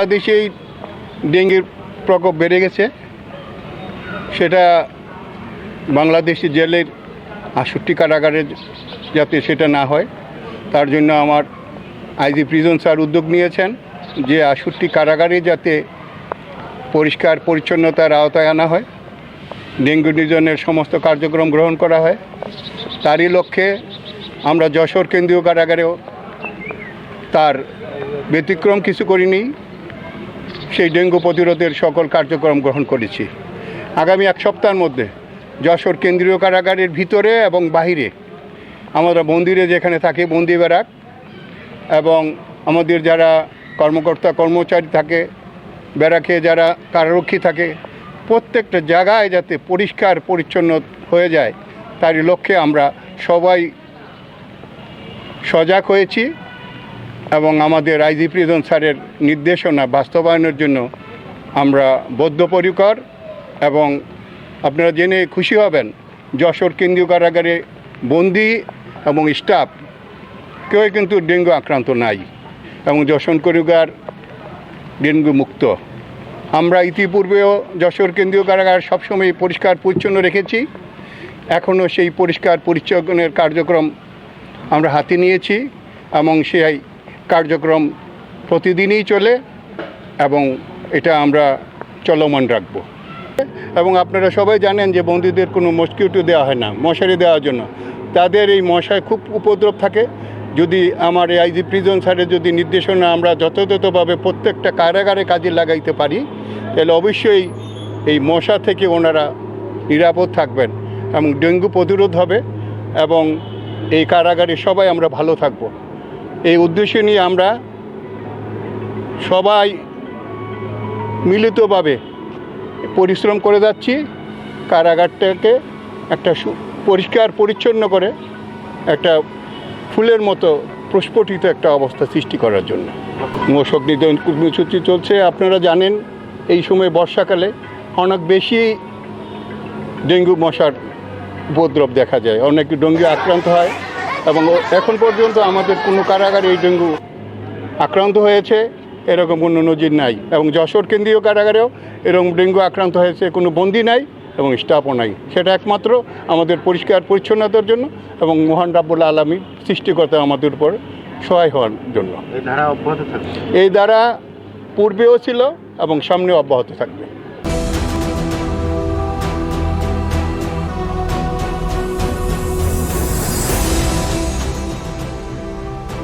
বাংলাদেশেই ডেঙ্গুর প্রকোপ বেড়ে গেছে। সেটা বাংলাদেশি জেলের ৬৮ কারাগারে যাতে সেটা না হয় তার জন্য আমার আইজি প্রিজন স্যার উদ্যোগ নিয়েছেন যে ৬৮ কারাগারে যাতে পরিষ্কার পরিচ্ছন্নতার আওতায় আনা হয়, ডেঙ্গু নিধনের সমস্ত কার্যক্রম গ্রহণ করা হয়। তারই লক্ষ্যে আমরা যশোর কেন্দ্রীয় কারাগারেও তার ব্যতিক্রম কিছু করিনি, সেই ডেঙ্গু প্রতিরোধের সকল কার্যক্রম গ্রহণ করেছি। আগামী এক সপ্তাহের মধ্যে যশোর কেন্দ্রীয় কারাগারের ভিতরে এবং বাহিরে আমরা মন্দিরে যেখানে থাকি বন্দি ব্যারাক এবং আমাদের যারা কর্মকর্তা কর্মচারী থাকে, ব্যারাকে যারা কারারক্ষী থাকে, প্রত্যেকটা জায়গায় যাতে পরিষ্কার পরিচ্ছন্ন হয়ে যায় তারই লক্ষ্যে আমরা সবাই সজাগ হয়েছি এবং আমাদের আইজি প্রিজন স্যারের নির্দেশনা বাস্তবায়নের জন্য আমরা বদ্ধপরিকর। এবং আপনারা জেনে খুশি হবেন যশোর কেন্দ্রীয় কারাগারে বন্দি এবং স্টাফ কেউ কিন্তু ডেঙ্গু আক্রান্ত নাই এবং যশোর কারাগার ডেঙ্গু মুক্ত। আমরা ইতিপূর্বেও যশোর কেন্দ্রীয় কারাগার সবসময় পরিষ্কার পরিচ্ছন্ন রেখেছি, এখনও সেই পরিষ্কার পরিচ্ছন্নের কার্যক্রম আমরা হাতে নিয়েছি এবং সেই কার্যক্রম প্রতিদিনই চলে এবং এটা আমরা চলমান রাখব। এবং আপনারা সবাই জানেন যে বন্দীদের কোনো মস্কিটো দেওয়া হয় না মশারি দেওয়ার জন্য, তাদের এই মশায় খুব উপদ্রব থাকে। যদি আমার এই আইজি প্রিজন স্যারের যদি নির্দেশনা আমরা যথাযথভাবে প্রত্যেকটা কারাগারে কাজে লাগাইতে পারি তাহলে অবশ্যই এই মশা থেকে ওনারা নিরাপদ থাকবেন এবং ডেঙ্গু প্রতিরোধ হবে এবং এই কারাগারে সবাই আমরা ভালো থাকব। এই উদ্দেশ্য নিয়ে আমরা সবাই মিলিতভাবে পরিশ্রম করে যাচ্ছি কারাগারটাকে একটা পরিষ্কার পরিচ্ছন্ন করে একটা ফুলের মতো প্রস্ফুটিত একটা অবস্থা সৃষ্টি করার জন্য মশক নিধন কর্মসূচি চলছে। আপনারা জানেন এই সময় বর্ষাকালে অনেক বেশি ডেঙ্গু মশার উপদ্রব দেখা যায়, অনেক ডেঙ্গু আক্রান্ত হয় এবং এখন পর্যন্ত আমাদের কোনো কারাগারে এই ডেঙ্গু আক্রান্ত হয়েছে এরকম কোনো নজির নাই এবং যশোর কেন্দ্রীয় কারাগারেও এরকম ডেঙ্গু আক্রান্ত হয়েছে কোনো বন্দী নাই এবং স্টাফও নাই। সেটা একমাত্র আমাদের পরিষ্কার পরিচ্ছন্নতার জন্য এবং মহান রাব্বুল আলামিন সৃষ্টিকর্তা আমাদের উপর সহায় হওয়ার জন্য। এই ধারা অব্যাহত থাকবে, এই ধারা পূর্বেও ছিল এবং সামনেও অব্যাহত থাকবে।